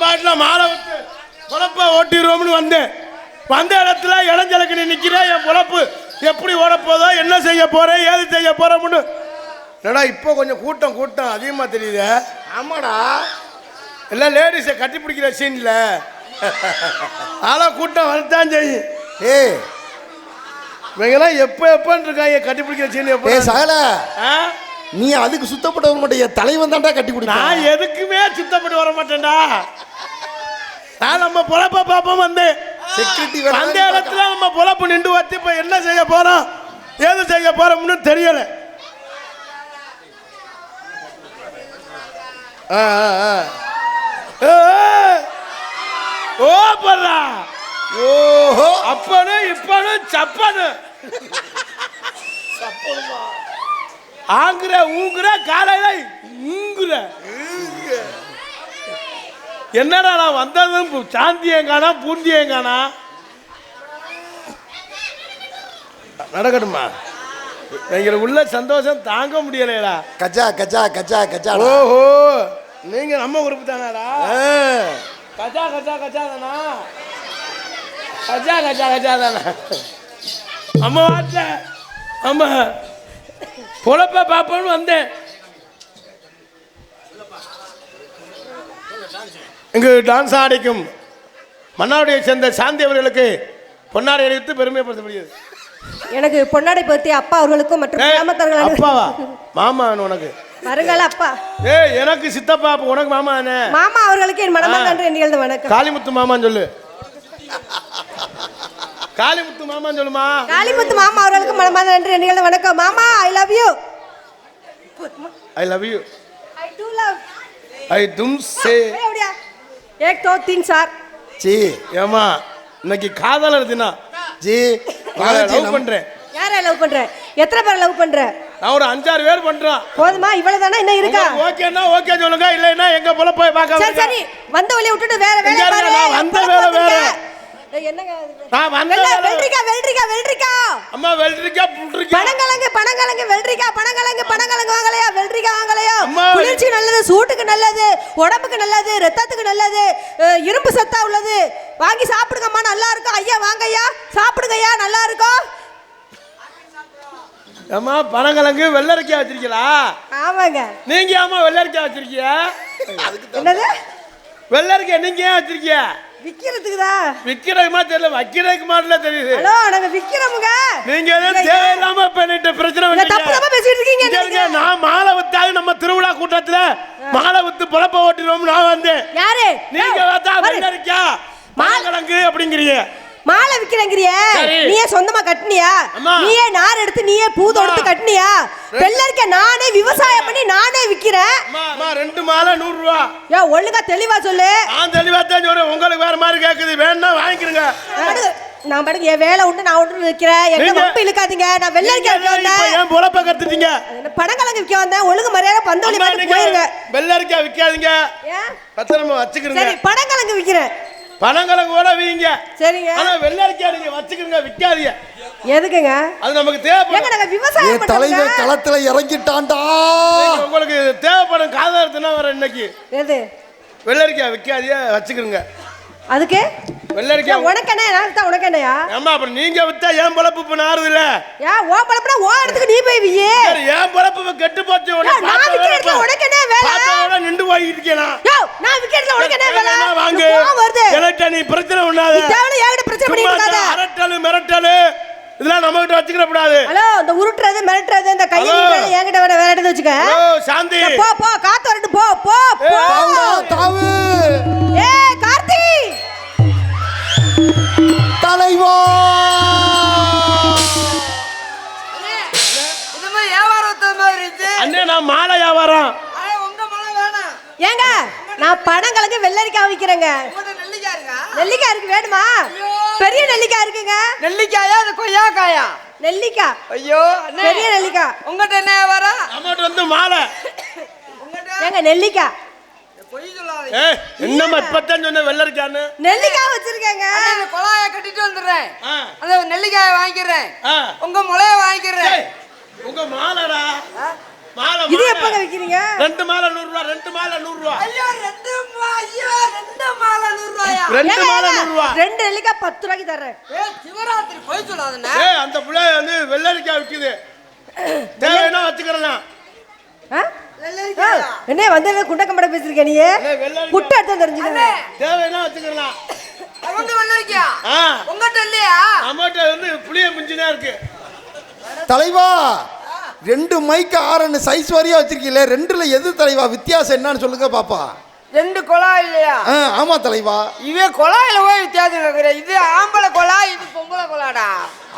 பாட்டில் மாலை விட்டு பொழப்ப ஓட்டிடுவோம்னு வந்தேன். வந்த இடத்துல இளஞ்சலுக்கு நீ நிற்கிறேன். என் பொழப்பு எப்படி ஓடப்போதோ, என்ன செய்ய போறேன், ஏது செய்ய போறோம்னு. என்னடா இப்போ கொஞ்சம் கூட்டம் அதிகமாக தெரியுது. ஆமாடா, எல்லாம் லேடிஸை கட்டி பிடிக்கிற சீன்ல ஆனால் கூட்டம் வரத்தான் செய்யும். இவங்கெல்லாம் எப்பன்னு இருக்காங்க கட்டி பிடிக்கிற சீன். எப்போ சகல நீ அதுக்கு சுத்தப்பட்டு வர மாட்டேன், தலைவன் தான்டா கட்டி பிடி. நான் எதுக்குமே சுத்தப்பட்டு வர மாட்டேன்டா. நான் நம்ம பொழப்ப பாப்போம் வந்தேன். செக்யூரிட்டி அந்த இடத்துல நம்ம பொழப்பு நின்று வச்சு இப்ப என்ன செய்ய போறோம், ஏது செய்ய போறோம்னு தெரியல. ஓ பர்றா, ஓஹோ அப்பனு இப்பனு சப்பனு ஆங்குற ஊங்குற காலையில ஊங்குற. என்னடா நான் வந்ததும் சாந்தியங்கானா பூந்தியங்கானா. நடக்கட்டுமா, எங்களுக்கு உள்ள சந்தோஷம் தாங்க முடியலைடா. கஜா கஜா கஜா கஜா. ஓஹோ, நீங்க நம்ம உறுப்பு தானாடா. கஜா கஜா கஜா தானா, கஜா கஜா கஜா தானா. அம்மா வாட்ட அம்மா பொழப்ப பாப்போன்னு வந்தேன். இங்கு டான்ஸ் ஆடிக்கும் மன்னாருடைய சேர்ந்த சாந்தி அவர்களுக்கு பொன்னாடை அணிவித்து பெருமைப்படுத்தப்படுகிறது. எனக்கு பொன்னாடை பற்றி அப்பா அவர்களுக்கும் மற்றும் கிராமத்தர்கள். அப்பாவா? மாமா உனக்கு வருங்கால அப்பா. எனக்கு சித்தப்பா, உனக்கு மாமா தானே. மாமா அவர்களுக்கு என் மனமார்ந்த நன்றி எண்ணிகள் வணக்கம். காளிமுத்து மாமான்னு சொல்லு. காளிமுத்து மாமான்னு சொல்லுமா. காளிமுத்து மாமா அவர்களுக்கு மனமார்ந்த நன்றி எண்ணிகள் வணக்கம். மாமா I love you. I love you. I do love. I தும் சே एक दो तीन चार. जी ஏமா இன்னைக்கு காதலர் தினம். जी லவ் பண்றேன். யாரை லவ் பண்ற? எத்தனை பேர் லவ் பண்ற? நான் ஒரு 5-6 பேர் பண்றோம். போதுமா? இவ்வளவு தானே இன்னும் இருக்கா? ஓகேன்னா ஓகே சொல்லுங்க, இல்லைன்னா எங்க போல போய் பார்க்க. சரி சரி, வந்த வழியை விட்டுட்டு வேற வேற பாரு. நான் வந்த வேற வேற. என்னங்க நான் வந்த வெள்ளரிக்கா வெள்ளரிக்கா வெள்ளரிக்கா. அம்மா வெள்ளரிக்கா புள்ளரிக்கா. பனங்கிழங்கு பனங்கிழங்கு வெள்ளரிக்கா பனங்கிழங்கு பனங்கிழங்கு வாங்கலையா? வெள்ளரிக்கா வாங்கலையா? குளிர்ச்சி நல்லது, சூட்டுக்கு நல்லது, உடம்புக்கு நல்லது, ரத்தத்துக்கு நல்லது, இரும்பு சத்தா உள்ளது. வாங்கி சாப்பிடுங்கம்மா, நல்லா இருக்கும். ஐயா வாங்கய்யா, சாப்பிடுங்கய்யா, நல்லா இருக்கும். அம்மா பனங்கிழங்கு வெள்ளரிக்கா வச்சிருக்கீங்களா? ஆமாங்க. நீங்க ஏமா வெள்ளரிக்கா வச்சிருக்கீங்க? என்னது வெள்ளரிக்கா நீங்க ஏன் வச்சிருக்கீங்க? விக்கிறதுக்குதா. விக்கிறதுமா தெரியல, வைக்கிறதுக்கு மாட்டல தெரியுது. ஹலோ, நாங்க விக்கிறோமுங்க. நீங்க ஏதோ தேவையில்லாம பண்ணிட்டு பிரச்சனை பண்ணீங்க. தப்பு தப்பா பேசிட்டு இருக்கீங்க. நான் மாலை வித்தாது நம்ம திருவிழா கூட்டத்துல மாலை வித்து பொழப்ப ஓட்டிடுவோம் நான் வந்தேன். யாரு நீங்க பார்த்தா வெள்ளரிக்கா மாலக்கிழங்கு அப்படிங்கிறீங்க. மாலை விக்கிறங்கறிய நீயே சொந்தமா கட்டினியா? நீயே நார் எடுத்து நீயே பூத எடுத்து கட்டினியா? வெள்ளரிக்கா நானே விவசாயம் பண்ணி நானே விக்கிறேன். அம்மா 2 மாலை 100 ரூபாய். யா ஒழுங்கா தெளிவா சொல்லு. நான் தெளிவா தான் சொல்றேன், உங்களுக்கு வேற மாதிரி கேக்குது. வேணா வாங்கிக்கிறங்க. நான் பாருங்க என் வேலை உண்டு, நான் உண்டு நிக்கிறேன். என்ன வம்பு இழுக்காதீங்க. நான் வெள்ளரிக்கா விக்க வந்தேன். ஏன் பொழப்ப கத்துட்டீங்க? பனங்கிழங்கு விக்க வந்தேன். ஒழுங்கு மரியாதை பந்தோலி வந்து போயிருங்க. வெள்ளரிக்கா விக்காதீங்க. ஏன் பத்திரமா வச்சுக்கிறங்க. சரி பனங்கிழங்கு விக்கிறேன். பனங்கிழங்கோட வீங்க. சரிங்க. ஆனா வெள்ளரிக்கா நீங்க வச்சுக்கிறங்க, விக்காதீங்க. எதுக்குங்க? அது நமக்கு தேவைப்படும். ஏங்க நாங்க விவசாயம் பண்றோம். தலைவர் களத்துல இறங்கிட்டான்டா. உங்களுக்கு தேவைப்படும் காதலர்த்தனா வர இன்னைக்கு. எது? வெள்ளரிக்கா விக்காதீங்க, வச்சுக்கிறங்க. அதுக்கு வெள்ளரிக்கா உனக்கு என்ன? நான் தான் உனக்கு என்னயா? அம்மா அப்புறம் நீங்க வித்தா ஏன் பொழப்பு இப்ப நாறுது இல்ல? ஏன் ஓ பொழப்புனா ஓ இடத்துக்கு நீ போய் வியே. சரி ஏன் பொழப்பு கெட்டு போச்சு. நான் விக்கிறதுல உனக்கு என்ன வேலை? பாத்தோட நின்னு போய் இருக்கேனா? யோ நான் விக்கிறதுல உனக்கு என்ன வேலை? வாங்க. எலட்ட நீ பிரச்சனை பண்ணாத. நீ தேவல ஏகட பிரச்சனை பண்ணிட்டு இருக்காத. அரட்டல மிரட்டல இதெல்லாம் நம்ம கிட்ட வச்சுக்கிற கூடாது. ஹலோ இந்த உருட்டுறது மிரட்டுறது இந்த கை நீட்டல ஏகட வேற இடத்துல வச்சுக்க. ஓ சாந்தி போ போ காத்து வரட்டு போ போ போ. தாவு ஏய் கார்த்தி தலைவா. இது மாதிரி வியாபாரத்தை மாதிரி இருக்கு. அண்ணே நான் மாலை வியாபாரம். உங்க மழை வேணாம். ஏங்க நான் பனங்கிழங்கு வெள்ளரிக்காய் விக்கிறேங்க. நெல்லிக்காய் இருக்கா? நெல்லிக்காய் இருக்கு, வேணுமா? பெரிய நெல்லிக்காய் இருக்குங்க. நெல்லிக்காயா அது கொய்யாக்காயா? நெல்லிக்காய். ஐயோ பெரிய நெல்லிக்காய். உங்ககிட்ட என்ன வியாபாரம்? நம்மட்ட வந்து மாலை. ஏங்க நெல்லிக்காய். பொய் சொல்லாத. என்னம்மா இப்பதான் சொன்ன வெள்ளரிக்கான்னு? நெல்லிக்காய் வச்சிருக்கேங்க. அந்த கொலாய கட்டிட்டு வந்துறேன். அந்த நெல்லிக்காயை வாங்கிக்கிறேன். உங்க முளைய வாங்கிக்கிறேன். உங்க மாலைடா. மாலை இது எப்பங்க விக்கிறீங்க? 2 மாலை 100 ரூபாய். 2 மாலை 100 ரூபாய். ஐயோ 2 மா ஐயோ 2 மாலை 100 ரூபாயா? 2 மாலை 100 ரூபா. 2 நெல்லிக்காய் 10 ரூபாய்க்கு தர்றேன். சிவராத்திரி போய் சொல்லாதண்ணே. அந்த புள்ள வந்து வெள்ளரிக்காய் விக்குது. தேவைன்னா வச்சுக்கலாம். என்ன வந்து குண்டக்கம்பட பேசிருக்க நீ? புட்டு எடுத்து தெரிஞ்சுக்கங்க. தேவைன்னா வச்சுக்கலாம். அவங்க வெள்ளரிக்கா உங்ககிட்ட இல்லையா? நம்மகிட்ட வந்து புளிய மிஞ்சினா இருக்கு. தலைவா 2 மைக்கு 6 சைஸ் வாரியா வச்சிருக்கீங்களே, 2ல எது தலைவா வித்தியாசம் என்னன்னு சொல்லுங்க பாப்பா. 2 குழாய் இல்லையா? ஆமா தலைவா. இவே குழாயில போய் வித்தியாசம் கேக்குற. இது ஆம்பளை குழாய், இது பொம்பளை குழாடா.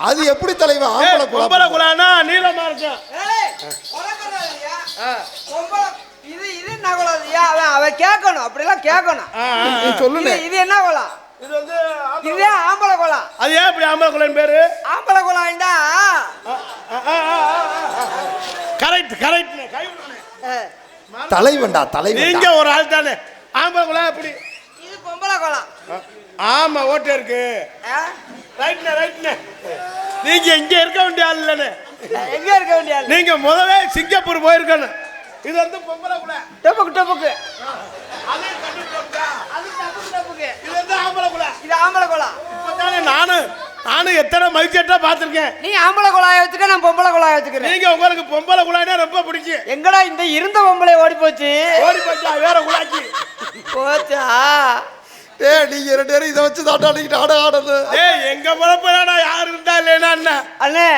அது எப்படி தலைவா ஆம்பளை பொம்பளை குழானா நீளமா இருக்கும். இது இது என்ன குழாதியா? அவன் கேட்கணும், அப்படிலாம் கேட்கணும். சொல்லுங்க. இது என்ன குழா? இது வந்து இதே ஆம்பளை குழா. அது ஏன் இப்படி ஆம்பளை குழான்னு பேரு? ஆம்பளை குழாய்டா. Correct correct. தலைவன்டா தலைவன். நீங்க ஒரு ஆள் தானே. ஆம்பளை குழா எப்படி? இது பொம்பளை குழா. ஆமா ஓட்டே இருக்கு. ரைட்ண்ணே ரைட்ண்ணே. நீங்க இங்க இருக்க வேண்டிய ஆள் இல்லைண்ணே. எங்க இருக்க வேண்டிய ஆள்? நீங்க முதவே சிங்கப்பூர் போயிருக்கணும். இது வந்து பொம்பளை குழா. டப்புக்கு டப்புக்கு. அது கட்டு டப்புக்கா? அது டப்புக்கு டப்புக்கு. இது வந்து ஆம்பளை குழா. இது ஆம்பளை குழா. இப்பதானே நானும் எத்தனை மைச்சேட்டா பார்த்திருக்கேன். நீ ஆம்பளை குழாயை வச்சுக்க, நான் பொம்பளை குழாயை வச்சுக்கிறேன். நீங்க உங்களுக்கு பொம்பளை குழாய்னா ரொம்ப பிடிக்கும். எங்கடா இந்த இருந்த பொம்பளை ஓடி போச்சு? ஓடி போச்சா வேற குழாய்க்கு போச்சா? நீங்க 2 பேரும் இதை வச்சு தாட்டாடிக்கிட்டு ஆடுது. எங்க பொழப்புனா யாரு இருந்தா இல்லைன்னா என்ன அண்ணே,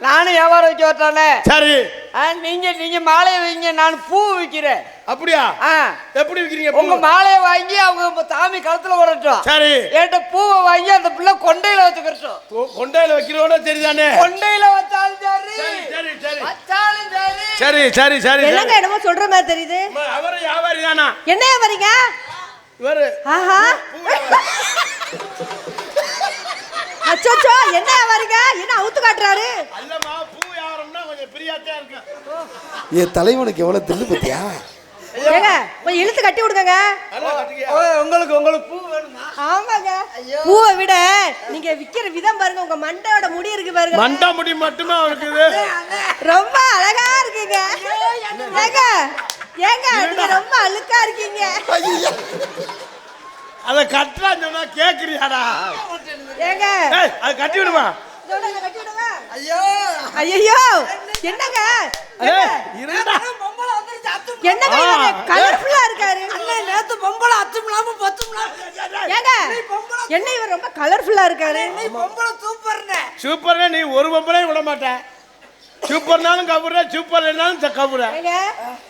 நானும் வியாபாரம் வைக்க வரட்டானே. சரி. நீங்க மாலையை வைங்க, நான் பூ விற்கிறேன். அப்படியா? எப்படி விக்கிறீங்க? உங்க மாலையை வாங்கி அவங்க சாமி கழுத்துல வரட்டும். சரி. என்கிட்ட பூவை வாங்கி அந்த பிள்ளை கொண்டையில வச்சுக்கிறோம். கொண்டையில வைக்கிறோட சரிதானே? கொண்டையில வச்சாலும் சரி, சரி சரி வச்சாலும் சரி. சரி சரி சரி. என்னங்க என்னமோ சொல்ற மாதிரி தெரியுது. அவரு வியாபாரி தானா? என்னையா வரீங்க? இவரு ஆஹா அச்சோ என்ன வரீங்க? என்ன அவுத்து காட்டுறாரு? அல்லமா பூ வியாபாரம்னா கொஞ்சம் பிரியாத்தே இருக்கு. தலைவனுக்கு எவ்வளவு தில்லு பத்தியா? ஏங்க கொஞ்சம் இழுத்து கட்டி விடுங்க. உங்களுக்கு பூ வேணுமா? ஆமாங்க. பூவை விட நீங்க விக்கிற விதம் பாருங்க. உங்க மண்டையோட முடி இருக்கு பாருங்க. மண்டை முடி மட்டுமே இருக்குது. ரொம்ப அழகா இருக்கீங்க. ஏங்க நீங்க ரொம்ப அழுக்கா இருக்கீங்க. அத கட்டலாம் சொன்னா கேக்குறியாடா? ஏங்க அது கட்டி விடுமா? கட்டி விடுவா. ஐயோ ஐயோ என்னங்க என்னங்க கலர்ஃபுல்லா இருக்காரு. நேத்து பொம்பளை அத்தும்லாம பத்தும்லாம். ஏங்க என்ன இவர் ரொம்ப கலர்ஃபுல்லா இருக்காரு. நீ பொம்பளை சூப்பர்னே. சூப்பர்னே. நீ ஒரு பொம்பளையும் விட மாட்டேன். சூப்பர்னாலும் கவுற, சூப்பர் இல்லனாலும் கவுற. ஏங்க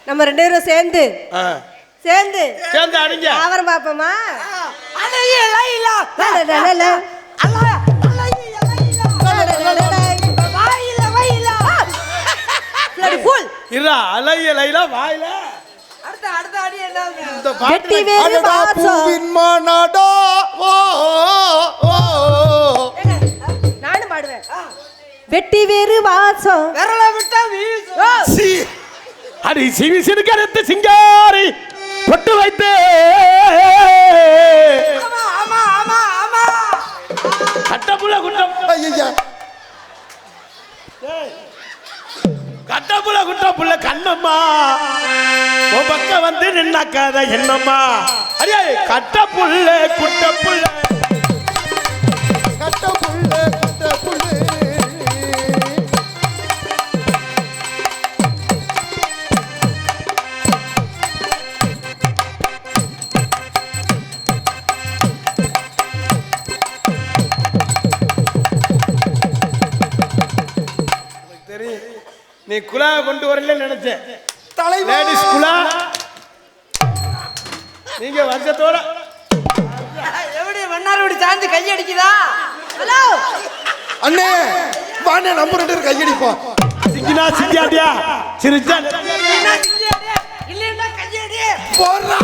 நம்ம 2 பேரும் சேர்ந்து அடிங்க. வியாபாரம் பாப்போமா? அலைய லைலா வாயில ஃப்ளடி ஃபுல் இரா அலைய லைலா வாயில. அடுத்த அடி என்ன? இந்த வெட்டி பாட்டு வேறு வாசம். பூவின் மாநாடா ஓ நானும் பாடுவேன். வெட்டி வேறு வாசம் விரல விட்டா வீசு. அடி சிவி சிறுகரத்து சிங்காரி பொட்டு வைத்து ஆமா கட்டப்புல குட்டம் ஐயா கட்டப்புல குட்டப்புள்ள கண்ணம்மா உன் பக்கம் வந்து நின்னாக்காத என்னம்மா. அடியே கட்டப்புள்ள குட்டப்புள்ள நீ குலா கொண்டு வரல நினைச்சேன். லேடிஸ் குலா நீங்க வருஷத்தோட எப்படி வண்ணாரபடி சாஞ்சு கை அடிக்குதா? ஹலோ அண்ணே வாண்ணே நம்ம 2 பேரும் கையடிப்போம். சிக்கினா சிக்கியாடியா சிரிச்சா இல்லன்னா கையடி போறா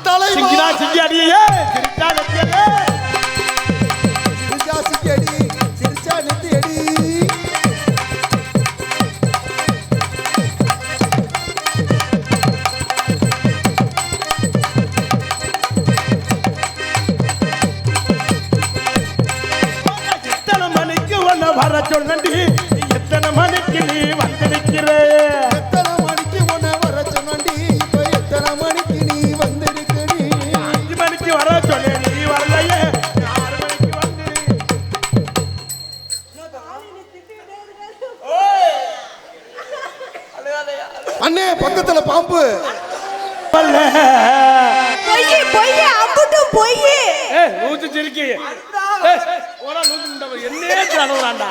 தலைவா. சிக்கினா சிக்கியாடியே சிரிச்சா நெத்தியடி. சிரிச்சா நெத்தியடி. வர சொன்னி எத்தனை மணிக்கு நீ வந்திருக்கிற? எத்தனை மணிக்கு உன்னை வர சொன்னி இப்ப எத்தனை மணிக்கு நீ வந்திருக்கிறீ? அண்ணே பக்கத்துல பாம்பு. பல்ல பொய் பொய் அம்புட்டும் பொய். நூத்து சிரிக்கி என்னே தடவுறான்டா.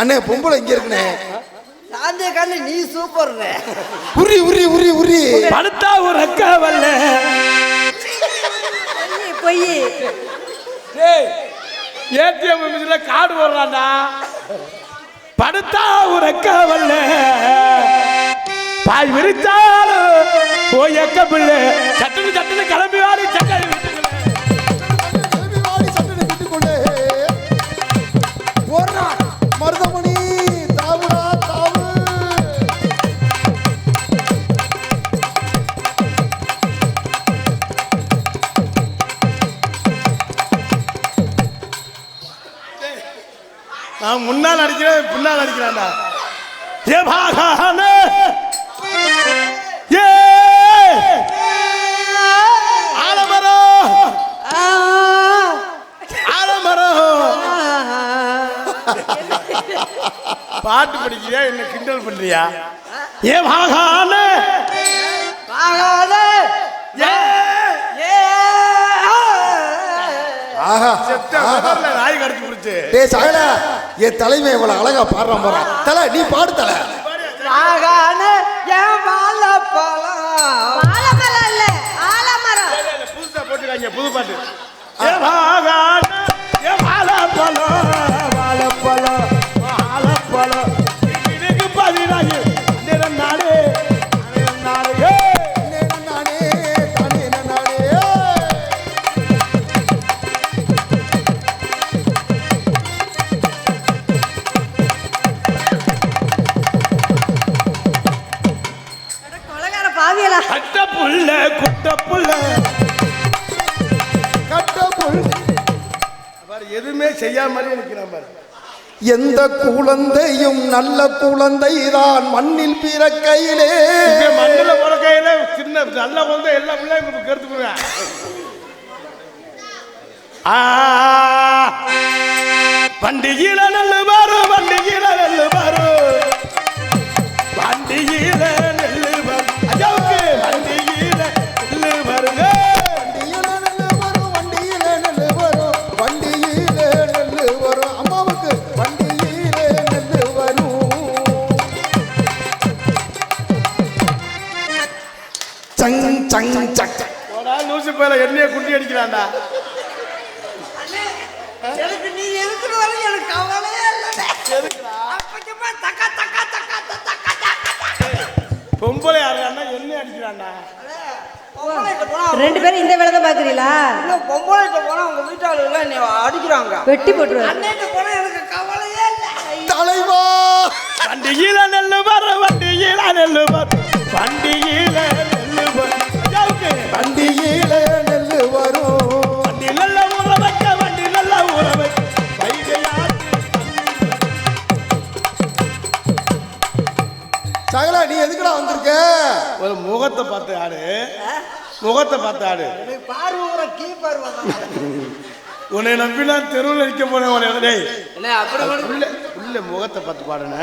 அண்ணே பொம்பளை இங்க இருக்குண்ணே. சாந்தே கண்ணு நீ சூப்பர். உரி உரி உரி உரி படுத்தா ஒரு அக்கா வல்ல. பொய் ஏடிஎம் மிஷின்ல கார்டு போடுறான்டா. படுத்தா ஒரு அக்கா வல்ல. பாய் விரிச்சாலும் போய் அக்க பிள்ளை சட்டுன்னு சட்டுன்னு கிளம்பி வாடி சட்டை மருதமணி தாவுடா தாவு. நான் முன்னால் அடிக்கிறேன் பின்னால் அடிக்கிறான்டா. ஏ பாகான ஏ ஆலமரம் ஆலமரம். பாட்டு படிக்கிறியா என்ன கிண்டல் பண்றியா? ஏ பாகான ஆஹா நாய் கடிச்சு பிடிச்சு. டேய் சகல என் தலைமை இவ்வளவு அழகா பாடுறான் போறான். தலை நீ பாடு தலை. வாழைமரம் இல்ல ஆலமரம். புதுசா போட்டுக்காங்க புது பாட்டு. ஏ பாகான ஏ வாழைப்பழம் வாழைப்பழம் வாழைப்பழம் இதுக்கு பதினாறு நாடு நாடு. கொலகார பாவியலா. கட்ட புள்ள குட்ட புள்ள கட்ட புல். பாரு எதுவுமே செய்யாம மாதிரி நிக்கிறான் பாரு. எந்த குழந்தையும் நல்ல குழந்தைதான் மண்ணில் பிறக்கையிலே. இங்க மண்ணுல பிறக்கையில சின்ன நல்ல குழந்தை எல்லா பிள்ளையும் கருத்து போடுவேன். பண்டிகையில நெல்லு பாரு வண்டியில நெல்லு பாரு வண்டியில நெல்லு பாரு அஜாவுக்கு வண்டியில நெல்லு பாருங்க. வண்டியில நெல்லு வரும் வண்டியில நெல்லு வரும் வண்டியில நெல்லு வரும். அம்மாவுக்கு வண்டியில நெல்லு வரும். சங் சங் சக். போடா லூசு பேல எண்ணெயை குட்டி அடிக்கிறான்டா. எனக்கு நீ இருக்கிற வரைக்கும் எனக்கு கவலையே இல்லை. அப்பச்சமா தக்கா தக்கா தக்கா தக்கா தக்கா. பொம்பளை யாருன்னா எண்ணெய் அடிக்கிறான்டா. பொம்பளைகிட்ட போனா ரெண்டு பேரும் இந்த வேலை தான் பாக்குறீங்களா? இன்னும் பொம்பளைகிட்ட போனா உங்க வீட்டாளுல என்னை அடிக்கிறாங்க. வெட்டி போட்டுருவாரு. அண்ணன்ட்ட போனா எனக்கு கவலையே இல்லை. தலைவா வண்டியில நெல்லு பாரு வண்டியில நெல்லு பாரு வண்டியில நெல்லு பாரு அஜாவுக்கு வண்டியில நெல்லு வரும். வண்டி நல்ல ஊற வைக்க வண்டி நல்ல ஊற வைக்க வைகையாத்து. சகல நீ எதுக்குடா வந்திருக்க? ஒரு முகத்தை பார்த்து ஆடு முகத்தை பார்த்து ஆடு. பார்வை கீப்பர் உன்னை நம்பி நான் தெருவில் நிற்க போனேன். உன்னை டேய் என்ன அப்படி உள்ள உள்ள முகத்தை பார்த்து பாடுன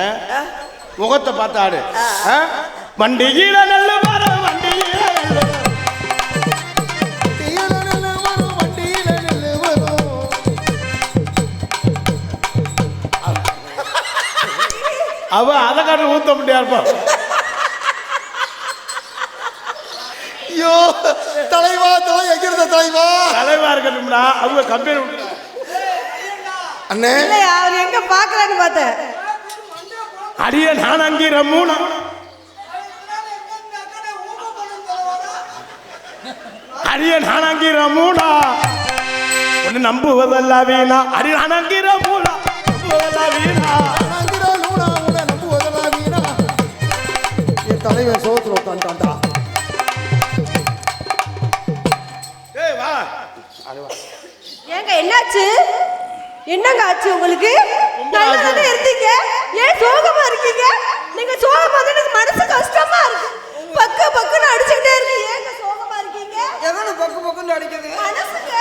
முகத்தை பார்த்து ஆடு. வண்டியில நெல்லு பாரு வண்டியில நெல்லு வண்டியில நெல்லு வரும் வண்டியில நெல்லு வரும். அவ அதை காட்டு ஊத்த முடியாதுப்பா. ஐயோ தலைவா தலை எங்கிருந்த தலைவா? தலைவா இருக்கட்டும்டா அவங்க கம்பெனி. அண்ணே இல்லையா அவர் எங்க பாக்கலான்னு பார்த்தேன். அடிய நான் அங்கீர மூணு அடிய நான் அங்கீர மூணா ஒன்னு நம்புவதல்ல வீணா. அடி நான் அங்கீர மூணா நம்புவதல்ல வீணா. என் தலைவன் சோத்துல உட்காந்துட்டான்டா. ஏய் வா ஏங்க என்னாச்சு? என்னங்க ஆச்சு உங்களுக்கு? நல்லா தானே இருந்தீங்க, ஏன் சோகமா இருக்கீங்க? நீங்க சோகமா இருந்தா எனக்கு மனசு கஷ்டமா இருக்கு. பக்கு பக்குன்னு அடிச்சுக்கிட்டே இருக்கீங்க. ஏங்க சோகமா இருக்கீங்க? எவனு பக்கு பக்குன்னு அடிக்குது? மனசுங்க.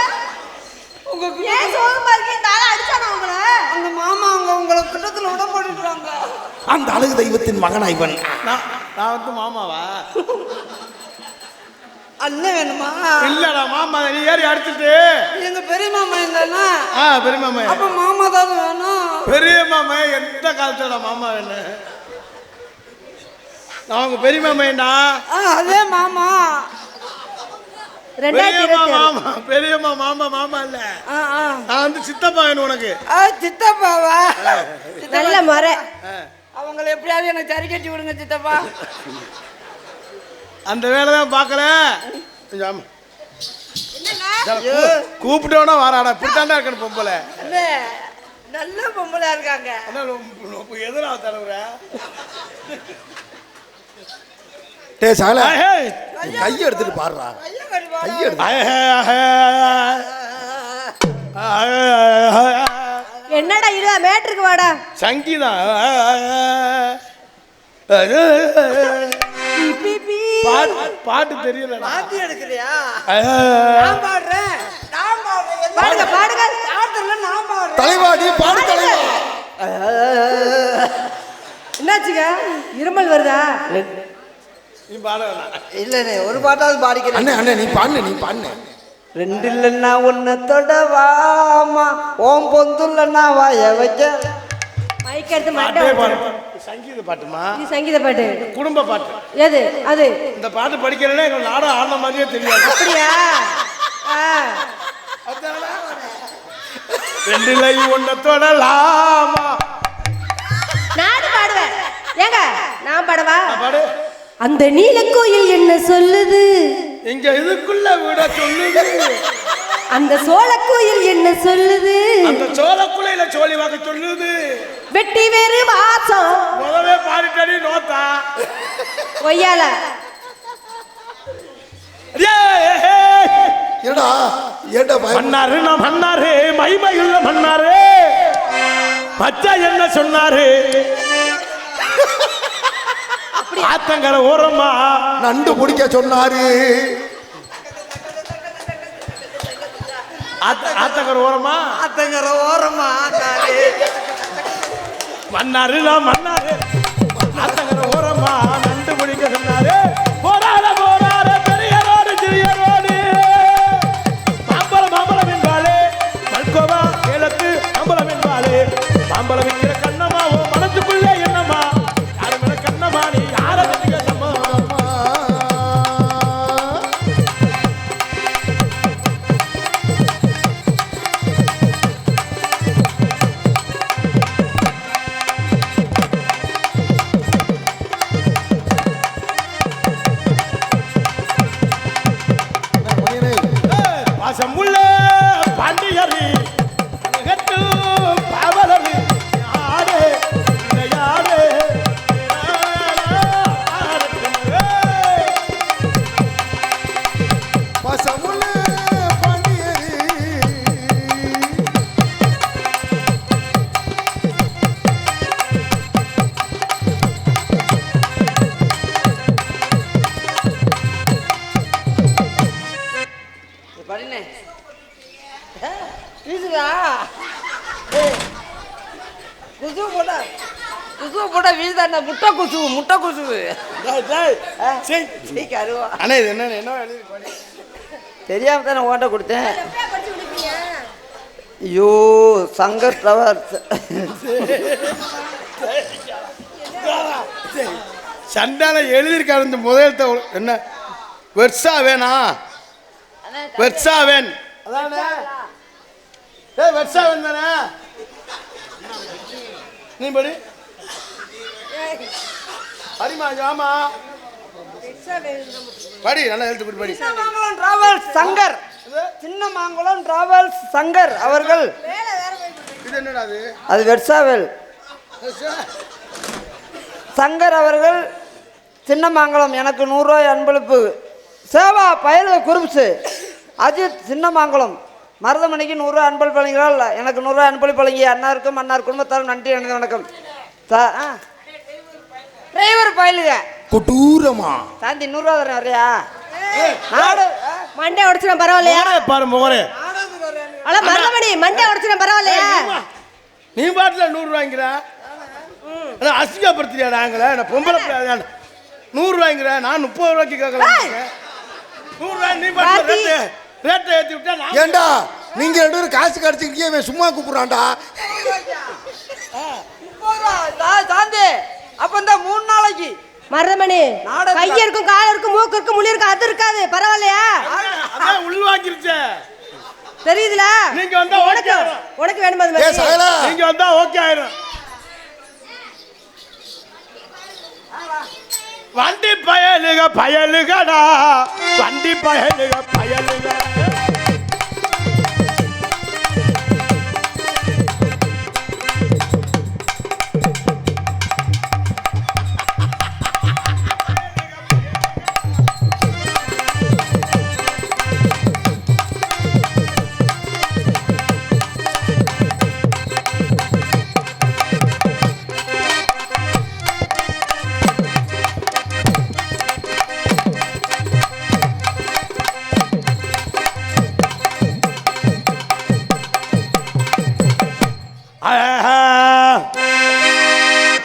உங்களுக்கு ஏன் சோகமா இருக்கீங்க? தான அடிச்சானா உங்கள? அந்த மாமா அவங்க உங்களை கிட்டத்துல விட மாட்டேங்கிறாங்க. அந்த அழகு தெய்வத்தின் மகனா இவன். நான் வந்து மாமாவா? அண்ணன் வேணுமா? இல்லடா மாமா, நீ ஏறி அடிச்சுட்டு. எங்க பெரிய மாமா இல்லைன்னா பெரிய மாமா. அப்ப மாமா தான் வேணும். பெரிய மாமா எந்த காலத்துல மாமா வேணும்? நான் உங்க பெரிய மாமையா? அதே மாமா. பெரியம்மா மாமா மாமா இல்ல. நான் வந்து சித்தப்பா வேணும் உனக்கு. சித்தப்பாவா? நல்ல முறை. அவங்களை எப்படியாவது எனக்கு சரி கட்டி விடுங்க சித்தப்பா. அந்த வேலை தான் பார்க்கல. கூப்பிட்டோன்னா வாராடா. இப்படித்தாண்டா இருக்கணும் பொம்பளை. நல்ல பொம்பளையா இருக்காங்க. எதிராக தலைவர டே சால கையை எடுத்துட்டு பாடுறா. கையை என்னடா இல்ல மேட்ருக்கு வாடா. சங்கீதா பாட்டு தெரியல. பாட்டு எடுக்கலையா? நான் பாடுறேன். பாடுங்க பாடுங்க. நான் பாடுறேன். தலைவா நீ பாடு தலைவா. என்னாச்சுங்க? இருமல் வருதா? நீ பாடல. இல்ல ஒரு பாட்டாவது பாடிக்கிறேன். அண்ணே அண்ணே நீ பாடு நீ பாடு. ரெண்டு இல்லைன்னா ஒன்னு தொடவாமா ஓம் பொந்துலன்னா வாய வைக்க. மைக் எடுத்து மாட்டேன். சங்கீத பாட்டுமா? இது சங்கீத பாட்டு. குடும்ப பாட்டு. எது அது? இந்த பாட்டு படிக்கிறேன்னா எங்க நாடகம் ஆடின மாதிரியே தெரியாது. அப்படியா? ரெண்டு லை ஒன்ன தொடலாமா. நான் பாடுவேன். ஏங்க நான் பாடவா? பாடு. அந்த நீலக்கோயில் என்ன சொல்லுது? இங்க இதுக்குள்ள விட சொல்லுது. அந்த சோழக்கோயில் என்ன சொல்லுது? அந்த சோழக்குள்ளையில சோழி வாக்க சொல்லுது. வெட்டி வேறு வாசம். முதவே பாடிட்டடி நோத்தா. ஒய்யால. ஏடா ஏடா மன்னாரு நான் மன்னாரு மைமையுள்ள மன்னாரு. பச்சா என்ன சொன்னாரு? ஆத்தங்கர ஓரமா நண்டு பிடிக்க சொன்னாரு. ஆத்தங்கர ஓரமா ஆத்தங்கர ஓரமா மன்னாரு நான் மன்னாரு. ஆத்தங்கர ஓரமா நண்டு பிடிக்க சொன்னாரு. போராட போராட பெரிய ரோடு சிறிய ரோடு. மாம்பழம் மாம்பழம் என்பாளே மல்கோவா ஏலத்து மாம்பழம் என்பாளே. மாம்பழம் விற்கிற கண்ணம்மா ஓ மனசுக்குள்ளே என்னம்மா? யாரும் என கண்ணம்மா நீ யார கண்ணம்மா? பாசமுள்ள பாண்டியரி நிகட்டு பாவலரி யாரே யாரே பசமுள்ள பாண்டியரி. படினே வீசுதா? குசுவு போட்டா வீசுதா? முட்டை குசுவு. கருவா அண்ணா இது என்ன என்ன எழுதி தெரியாம தானே ஓட்ட கொடுத்தேன். ஐயோ சங்கர் ஃப்ளவர்ஸ். சண்டால எழுதியிருக்காரு இந்த முதல்த்த. என்ன வெர்சா வேணா? வெர்சா வேன் அதானே? வெர்சா வேன் தானே? நீ படி படிமா. ஆமா படி நல்லா எழுத்து படி படி. சின்னமங்கலம் டிராவல்ஸ் சங்கர். சின்னமங்கலம் டிராவல்ஸ் சங்கர் அவர்கள். இது என்னடா அது? அது வெர்சாவேல் சங்கர் அவர்கள். சின்னமங்கலம் எனக்கு 100 ரூபாய் அன்பளிப்பு. சேவா பயலுக குரூப்ஸ் அஜித் சின்னமங்கலம் மருதமணிக்கு 100 ரூபாய் அன்பளிப்பு வழங்குகிறாள். எனக்கு 100 ரூபாய் அன்பளிப்பு வழங்கிய அண்ணாருக்கும் அன்னார் குடும்பத்தாரும் நன்றி எனது வணக்கம். டிரைவர் பயலுக கொடூரமா சாந்தி 100 ரூபா தரேன் வரையா? நாடு மண்டை உடைச்சிட பரவாயில்லையா? பாரு முகரே. அல மருதமணி மண்டை உடைச்சிட பரவாயில்லையா? நீ பாட்டுல 100 ரூபாய்ங்கிற அசிங்கப்படுத்தியாடாங்கள? நான் பொம்பளை 100 ரூபாய்ங்கிற நான் 30 ரூபாய்க்கு கேட்கலாம் 100 ரூபாய் நீ பாட்டு ரேட்டை ஏற்றி விட்டா நான் ஏண்டா நீங்க 2 பேரும் காசு கடிச்சிக்கிட்டே இவன் சும்மா கூப்பிடுறான்டா. சாந்தி அப்ப இந்த 3 நாளைக்கு மருதமணி நாடகம் கை இருக்கும் கால் இருக்கும் மூக்கு இருக்கும் முழி இருக்கும் அது இருக்காது பரவாயில்லையா அதான் உள்வாங்கிருச்சே தெரியுதுல நீங்க வந்தா உனக்கு ஓகே உனக்கு வேணுமா அது ஏ மாதிரி? சகலா நீங்க வந்தா ஓகே ஆயிரும் வண்டி பயலுகடா வண்டி பயலுக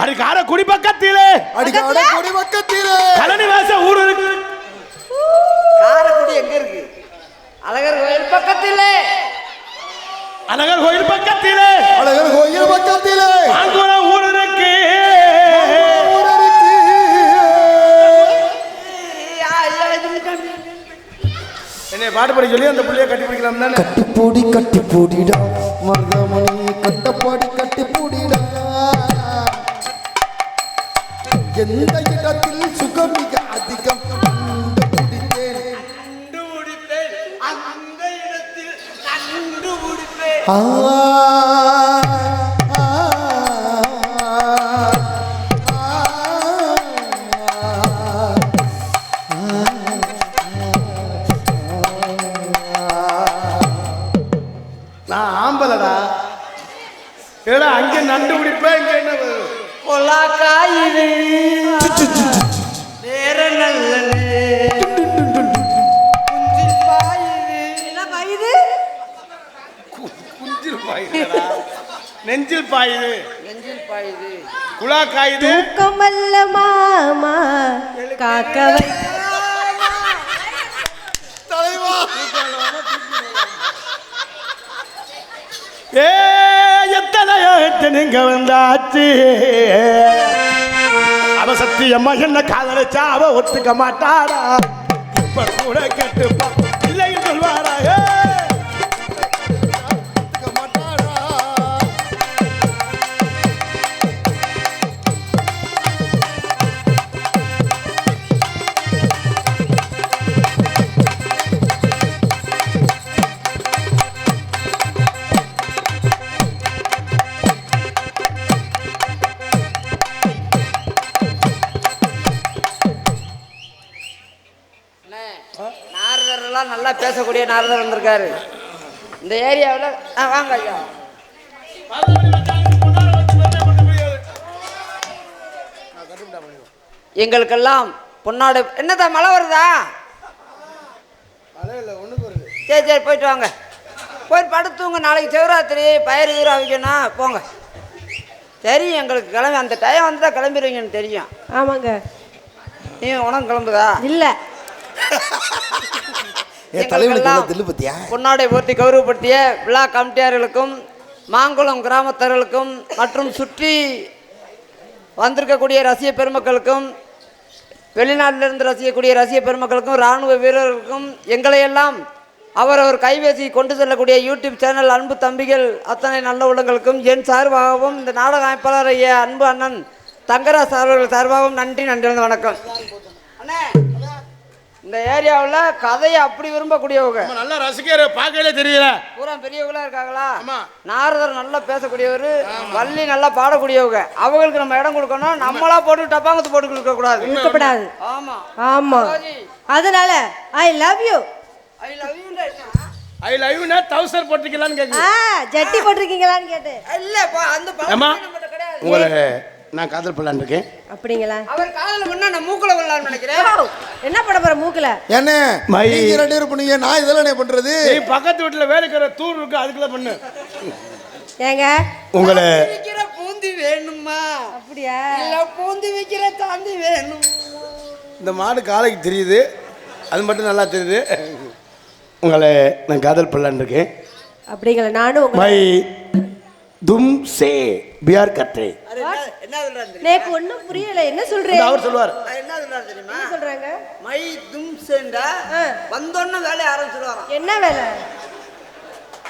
அது காரைக்குடி பக்கத்திலே அடிக்காட கொடி பக்கத்திலே கலனிவாச ஊர் இருக்கு காரைக்குடி எங்க இருக்கு? அழகர் கோயில் பக்கத்திலே அழகர் கோயில் பக்கத்திலே அழகர் கோயில் பக்கத்திலே மாங்குளம் ஊர் இருக்கு ஊர் இருக்கு. என்னை பாட்டு படி சொல்லி அந்த புள்ளைய கட்டி பிடிக்கலாம் தானே கட்டி போடிடா மருதமணி கட்டி போடிடா. எந்த இடத்தில் சுகம் மிக அதிகம் அந்த இடத்தில் கண்டுபிடிப்பேன் ஆ நான் ஆம்பலடா ஏடா அங்கே நண்டு பிடிப்பேன் இங்க என்ன கொலாக்காயிரு வேற நல்லது குஞ்சில் பாயிரு என்ன பாயுது குஞ்சில் பாயுதுடா நெஞ்சில் பாயுது நெஞ்சில் பாயுது குலா காயுது தூக்கமல்ல மாமா காக்கவை தலைவா ஏ எத்தனையோ நீங்க வந்தாச்சு அவ சத்தியம்மா என்ன காதலிச்சா அவ ஒத்துக்க மாட்டாடா இப்ப கூட கேட்டுப்பா இல்லை சொல்வாரா நாரதரெல்லாம் நல்லா பேசக்கூடிய நாரதர் வந்திருக்காரு இந்த ஏரியாவில். வாங்க ஐயா. எங்களுக்கெல்லாம் பொன்னாடு என்னதா மழை வருதா? சரி சரி போயிட்டு வாங்க. போய் படுத்துங்க. நாளைக்கு சிவராத்திரி பயிர் கீரை வைக்கணும். போங்க. தெரியும் எங்களுக்கு கிளம்பி அந்த டைம் வந்து தான் கிளம்பிடுவீங்கன்னு தெரியும். ஆமாங்க. நீ உனக்கு கிளம்புதா? இல்லை. பொன்னாடை போர்த்தி கௌரவப்படுத்திய விழா கமிட்டியார்களுக்கும் மாங்குளம் கிராமத்தர்களுக்கும் மற்றும் சுற்றி வந்திருக்கக்கூடிய ரசிக பெருமக்களுக்கும் வெளிநாட்டிலிருந்து ரசிக்கக்கூடிய ரசிக பெருமக்களுக்கும் இராணுவ வீரர்களுக்கும் எங்களையெல்லாம் அவரவர் கைபேசி கொண்டு செல்லக்கூடிய யூடியூப் சேனல் அன்பு தம்பிகள் அத்தனை நல்ல உள்ளங்களுக்கும் என் சார்பாகவும் இந்த நாடக அமைப்பாளர் ஐயா அன்பு அண்ணன் தங்கராஜ் அவர்கள் சார்பாகவும் நன்றி வணக்கம். அண்ணே இந்த ஏரியாவில் கதையை அப்படி விரும்பக்கூடியவங்க நல்லா ரசிக்கிற பார்க்கல தெரியல பூரா பெரியவங்களா இருக்காங்களா? நாரதர் நல்லா பேசக்கூடியவர், வள்ளி நல்லா பாடக்கூடியவங்க. அவங்களுக்கு நம்ம இடம் கொடுக்கணும். நம்மளா போட்டு டப்பாங்கத்து போட்டு கொடுக்க கூடாது. ஆமா ஆமா. அதனால I love you. I love you I love you டவுசர் போட்டுக்கலாம்னு கேக்குது. ஜட்டி போட்டிருக்கீங்களான்னு கேட்டேன். இல்ல அந்த நம்மட்ட கிடையாது. உங்களை நான் காதல் பண்ணலான்னு இருக்கேன். அப்படிங்களா? அவர் காதல் பண்ணா நான் மூக்குல விடலாம்னு நினைக்கிறேன். என்ன பண்ண போற மூக்குல? என்ன நீங்க 2 பேரும் பண்ணீங்க, நான் இதெல்லாம் என்ன பண்றது? நீ பக்கத்து வீட்டுல வேலைக்கிற தூர் இருக்கு அதுக்குள்ள பண்ணு. ஏங்க உங்களை வைக்கிற பூந்தி வேணுமா? அப்படியா? இல்ல பூந்தி வைக்கிற தாந்தி வேணும். இந்த மாடு காலைக்கு தெரியுது, அது மட்டும் நல்லா தெரியுது. உங்களை நான் காதல் பண்ணலான்னு இருக்கேன். அப்படிங்களா? நானும் உங்களை மை தும் சே பியார் கட்டே. என்ன சொல்றாரு தெரியுமா? எனக்கு ஒண்ணும் புரியல. என்ன சொல்றீங்க? அவர் சொல்லுவார். என்ன சொல்றாரு தெரியுமா? என்ன சொல்றாங்க? மை தும் சேண்டா வந்தோன்ன வேலையை ஆரம்பிச்சிருவாராம். என்ன வேலை?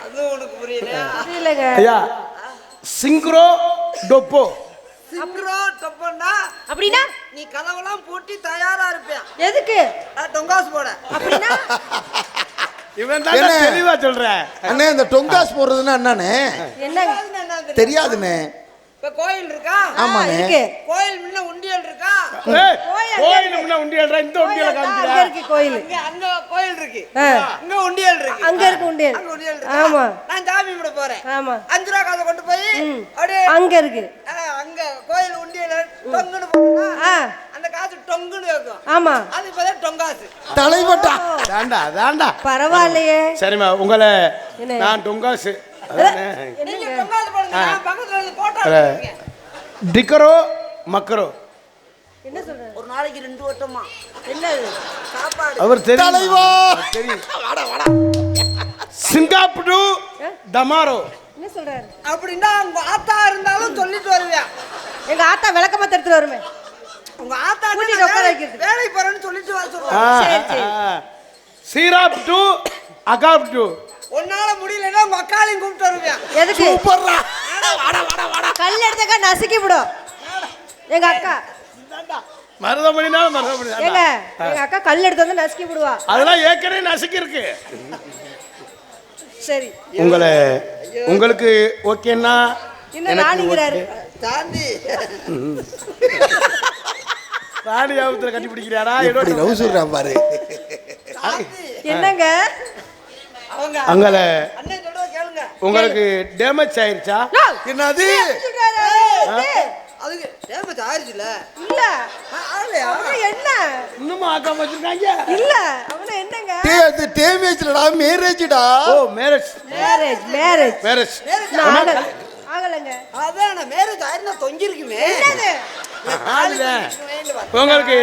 அது உனக்கு புரியலையா? புரியலங்க. ஐயா, சிங்க்ரோ டொப்போ. சிங்க்ரோ டொப்போன்னா அப்படின்னா நீ கதவெல்லாம் பூட்டி தயாரா இருப்பியா? எதுக்கு? டொங்காசு போட. அப்படின்னா இவன் தான் என்ன? தெளிவா சொல்றேன். அண்ணே இந்த டொங்காஸ் போடுறதுன்னா என்னண்ணே? என்னங்க? தெரியாதுண்ணே. இப்ப கோயில் இருக்கா? ஆமாண்ணே. இருக்கு. கோயில் முன்ன உண்டியல் இருக்கா? ஏய், கோயில் கோயில் முன்ன உண்டியல்றா, இந்த உண்டியல அங்க காமிக்கிறா. இருக்கு கோயில். அங்க கோயில் இருக்கு. ஆ. அங்க உண்டியல் இருக்கு. அங்க இருக்கு உண்டியல். அங்க உண்டியல் இருக்கு. ஆமா. நான் சாமி கும்பிட போறேன். ஆமா. 5 ரூபா காசை கொண்டு போய் அப்படியே அங்க இருக்கு. அங்க கோயில் உண்டியல டொங்குன்னு போனா ஆ. அந்த காசு டொங்குன்னு கேக்கும். ஆமா. அது இப்பதான் டொங்காசு. தலைவட்டா. தாண்டா தாண்டா. பரவாயில்லையே. சரிம்மா, உங்களை என்ன? நான் டொங்காசு நீங்க டொங்காசு போடுங்க. நான் பக்கத்துல இருந்து போட்டோ எடுத்துக்கேன். டிக்கரோ மக்கரோ. என்ன சொல்ற? ஒரு நாளைக்கு 2 வட்டமா என்னது? சாப்பாடு. அவர் தெரியும். தலைவா. தெரியும். சிங்காப்புடு தமாரோ. என்ன சொல்றாரு? அப்படின்னா உங்க ஆத்தா இருந்தாலும் சொல்லிட்டு வருவியா? எங்க ஆத்தா விளக்கமா எடுத்துட்டு வருமே. உங்க ஆத்தா கூட்டிட்டு உட்கார வைக்கிறது. வேலை போறேன்னு சொல்லிட்டு வர சொல்லுவாங்க. சரி, சரி. சீராப் டு அகாப் டு. உன்னால முடியலன்னா உங்க அக்காளையும் கூப்பிட்டு வருவியா? எதுக்கு? சூப்பர்ரா. கல் எடுத்தக்கா நசுக்கி விடும் எங்க அக்கா. மருதமணினா மருதமணி எங்க எங்க அக்கா கல் எடுத்து வந்து நசுக்கி விடுவா. அதெல்லாம் ஏற்கனவே நசுக்கி இருக்கு. சரி. உங்களுக்கு ஓகேன்னா இன்னும் நானுங்கிறாரு. சாந்தி ராணி ஆபத்துல கட்டி பிடிக்கிறாரா? எப்படி லவ் சொல்றான் பாரு. என்னங்க? அவங்க அங்கல அண்ணன் சொல்றத கேளுங்க. உங்களுக்கு டேமேஜ் ஆயிருச்சா? என்னது? சொல்றாரு. அதுக்கு டேமேஜ் ஆயிருச்சுல? இல்ல. ஆகலையா? அவன் என்ன? இன்னும் ஆக்காம வச்சிருக்காங்க. இல்ல. அவன என்னங்க? அது டேமேஜ்லடா, மேரேஜ்டா. ஓ மேரேஜ். Marriage marriage marriage. ஆகலங்க. அதான் மேரேஜ் ஆயிருந்தா தொங்கி இருக்குமே. என்னது? உங்களுக்கு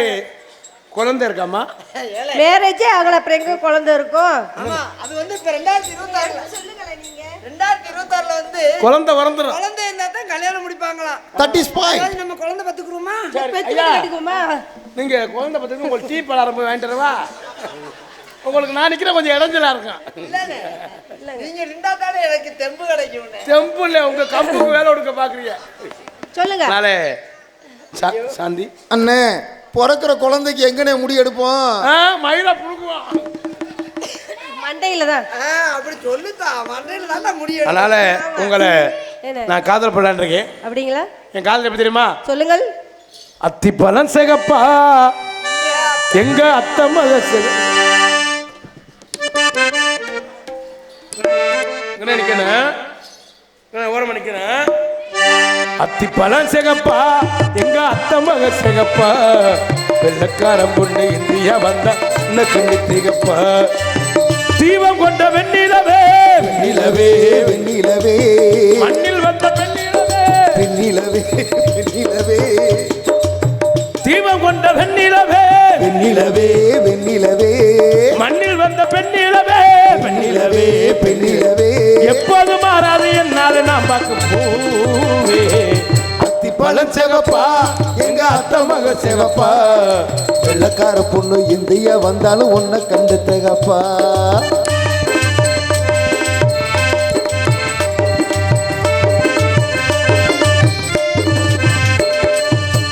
குழந்தை இருக்காமா? மேரேஜே ஆகல, அப்புறம் எங்க குழந்தை இருக்கும்? ஆமா, அது வந்து இப்ப 2026ல சொல்லுங்களே நீங்க. 2026ல வந்து குழந்தை வரந்துரும். குழந்தை இருந்தா தான் கல்யாணம் முடிப்பாங்களா? That is point. அதாவது நம்ம குழந்தை பத்துக்குறோமா? ஐயா, கட்டிக்குமா? நீங்க குழந்தை பத்துக்கு உங்களுக்கு டீ பலாரம் போய் வாங்கிட்டு வரவா? உங்களுக்கு நான் நிக்கிற கொஞ்சம் இடைஞ்சலா இருக்கும். இல்லங்க, நீங்க நின்றாதானே எனக்கு தெம்பு கிடைக்கும். தெம்பு இல்ல, உங்க கம்புக்கு வேலை கொடுக்க பாக்குறீங்க. சொல்லுங்க. நாளே சாந்தி அண்ணே, பிறக்கிற குழந்தைக்கு எங்கனே முடி எடுப்போம்? மயில புடுங்குவான் மண்டையில தான். அப்படி சொல்லுதா, மண்டையில தான் முடியும். அதனால உங்களை என்ன? நான் காதல் பண்ணலான்னு இருக்கேன். அப்படிங்களா? என் காதல் எப்படி தெரியுமா? சொல்லுங்கள். அத்திப்பழம் சிகப்பா எங்க அத்தை மக ஓரமா நிக்கிறேன். அத்திப்பழம் சிகப்பா எங்க அத்தை மக சிகப்பா வெள்ளக்காரம் பொண்ணு இந்தியா வந்தா இன்னும் திகப்பா தீபம் கொண்ட வெண்ணிலவே வெண்ணிலவே வெண்ணிலவே மண்ணில் வந்த வெண்ணிலவே வெண்ணிலவே வெண்ணிலவே தீபம் கொண்ட வெண்ணிலவே வெண்ணிலவே வெண்ணிலவே மண்ணில் வந்த பெண்ணிலவே வெண்ணிலவே பெண்ணிலவே எப்போது மாறாது என்னால நான் பார்க்க பூவே அத்திப்பழம் சிவப்பா எங்க அத்தை மக சிவப்பா வெள்ளக்கார பொண்ணு இந்தியா வந்தாலும் உன்னை கண்டு தகப்பா.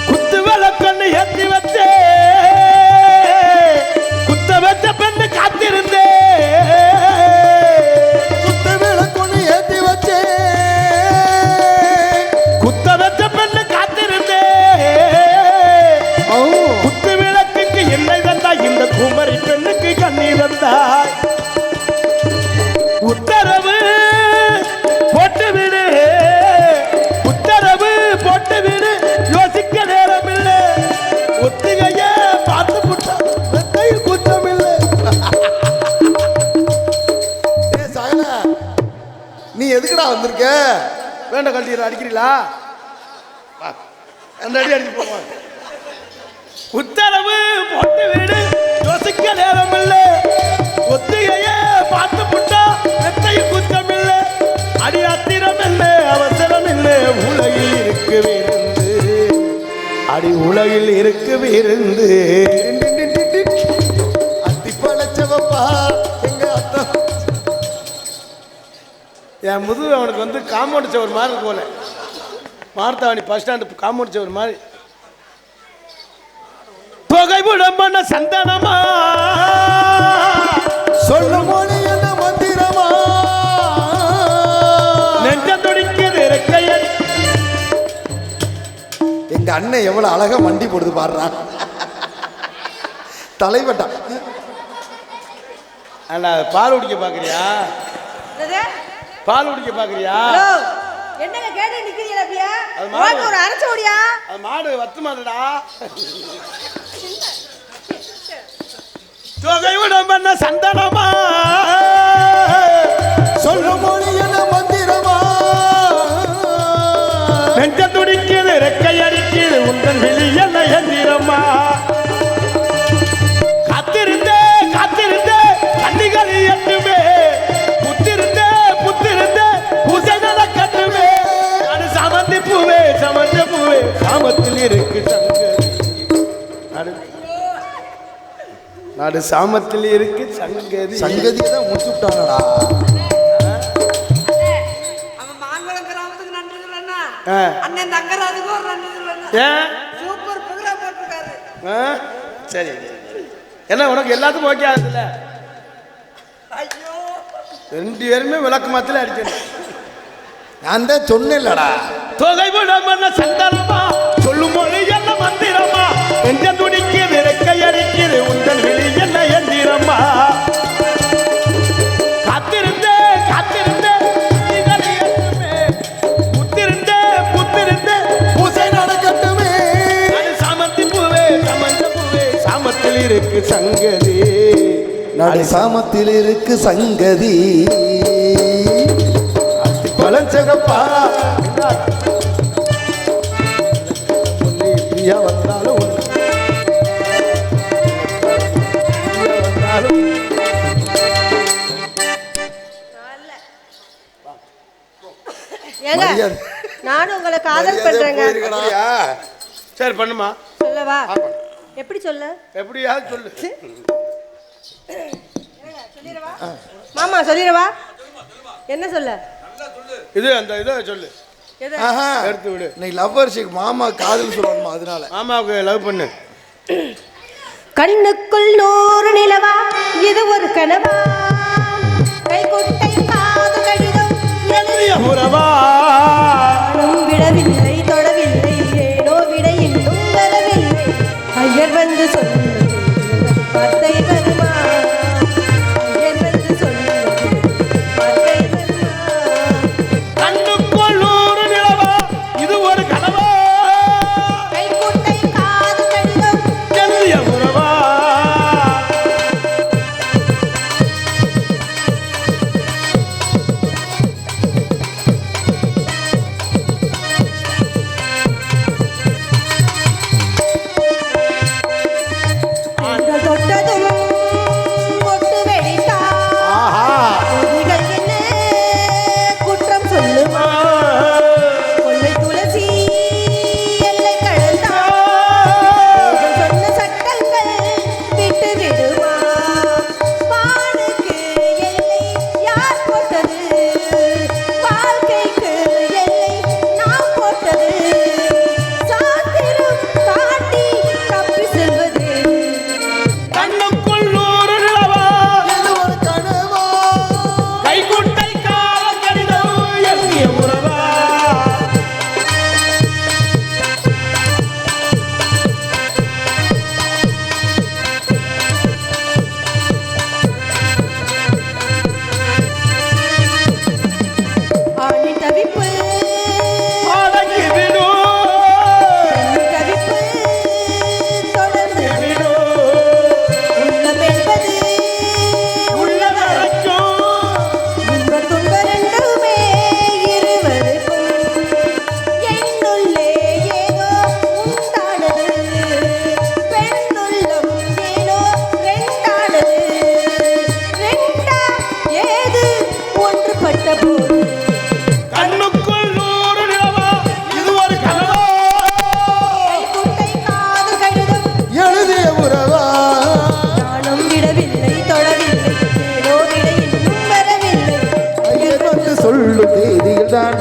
குத்து விளக்கொன்னு ஏற்றி வச்சே குத்த வச்ச பெண்ணு காத்திருந்தே குத்த விளக்கொன்னு ஏத்தி வச்சே குத்த வச்ச பெண்ணு காத்திருந்தே ஓ குத்து விளக்குக்கு எண்ணெய் தந்தாய் இந்த குமரி பெண்ணுக்கு கண்ணீர் தந்தாய் உத்தரவு போட்டு விடு உத்தரவு போட்டு விடு யோசிக்க நேரம் இல்லை ஒத்திகைய பார்த்து புட்டா வெத்தையில் குற்றம் இல்லை. சாயல, நீ எதுக்குடா வந்திருக்க? வேண்ட கழட்டி அடிக்கிறீங்களா? அந்த அடி அடிச்சு போங்க. உத்தரவு போட்டு உலகில் இருக்கு விருந்து. அத்திப்பழச்சவப்பா எங்க அத்தா. என் முதுகு அவனுக்கு வந்து காம்பவுண்ட் சவர் மாதிரி இருக்கும் போல. மார்த்தாவணி பஸ் ஸ்டாண்டு காம்பவுண்ட் சவர் மாதிரி. புகைப்படம் பண்ண சந்தனமா சொல்லும் மொழி என்ன மந்திரமா நெஞ்ச துடிக்குது இறக்கையன். எங்க அண்ணன் எவ்வளவு அழகா வண்டி போடுது பாடுறான். தலைவட்டா அண்ணா பால் குடிக்க பாக்குறியா? என்னது? பால் குடிக்க பாக்குறியா? ஹலோ, என்னங்க கேட்டு நிக்கிறீங்க அப்படியே? அது மாடு. ஓட்டு ஒரு அரைச்ச ஓடியா? அது மாடு வத்து மாடுடா. புகைப்படம் பண்ண சந்தனமா சொல்லும் மொழி என்ன மந்திரமா நெஞ்ச துடிக்குது ரெக்கை அடிக்குது உந்தன் வெளி என்ன எந்திரமா. காத்திருந்தே காத்திருந்தே கண்ணிகள் எட்டுமே புத்திருந்தே புத்திருந்தே பூசை நடக்கட்டுமே. அது சமந்தி பூவே சமந்த பூவே சாமத்தில் இருக்கு சங்கதி. நாடு சாமத்தில் இருக்கு சங்கதி. சங்கதியை தான் முடிச்சுட்டானடா. அவன் மாங்குளம் கிராமத்துக்கு நன்றி சொல்லண்ணா. ஆ. அண்ணன் தங்கராஜுக்கு ஒரு நன்றி சொல்லண்ணா. ஏன்? சூப்பர் ப்ரோக்ராம் போட்டிருக்காரு. ஆ? சரி என்ன உனக்கு எல்லாத்துக்கும் ஓகே ஆகுதுல்ல? ஐயோ, ரெண்டு பேருமே விளக்கு மாத்தில அடிக்கணும். நான் தான் சொன்னேன்லடா. தொகைவிடம் பண்ண சந்தனமா சொல்லும் மொழி என்ன மந்திரமா எந்த துடிக்குது ரெக்கை அடிக்குது உந்தன் வெளி என்ன எந்திரமா. காத்திருந்தே காத்திருந்தே கண்ணிகள் எட்டுமே புத்திருந்தே புத்திருந்தே பூசை நடக்கட்டுமே. அது சாமந்தி பூவே சமந்த பூவே சாமத்தில் இருக்கு சங்கதி. நாடு சாமத்தில் இருக்கு சங்கதி. பழஞ்சகப்பா பிரியா வந்தாலும் ஏங்க, மரியாதை. நானும் உங்களை காதல் பண்றேங்க. அப்படியா? சரி பண்ணுமா. சொல்லவா? எப்படி சொல்ல? எப்படியாவது சொல்லு. சொல்லிடவா? மாமா சொல்லிடவா? என்ன சொல்ல? இது அந்த இதை சொல்லு. எது? ஆஹா. எடுத்து விடு. இன்னைக்கு லவ்வர்ஷிப் மாமா காதல் சொல்லணுமா அதனால. மாமாவுக்கு லவ் பண்ணு. கண்ணுக்குள் 100 நிலவா இது ஒரு கனவா கைக்குட்டை காது கடிதம் எழுதிய உறவா நானும் விடவில்லை தொடவில்லை ஏனோ விடை இன்னும் வரவில்லை ஐயர் வந்து சொல்லுது வார்த்தை வருமா ஐயர் வந்து சொல்லுது வார்த்தை வருமா கண்ணுக்குள் 100 நிலவா இது ஒரு கனவா கைக்குட்டை காது கடிதம் எழுதிய உறவா.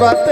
பார்த்து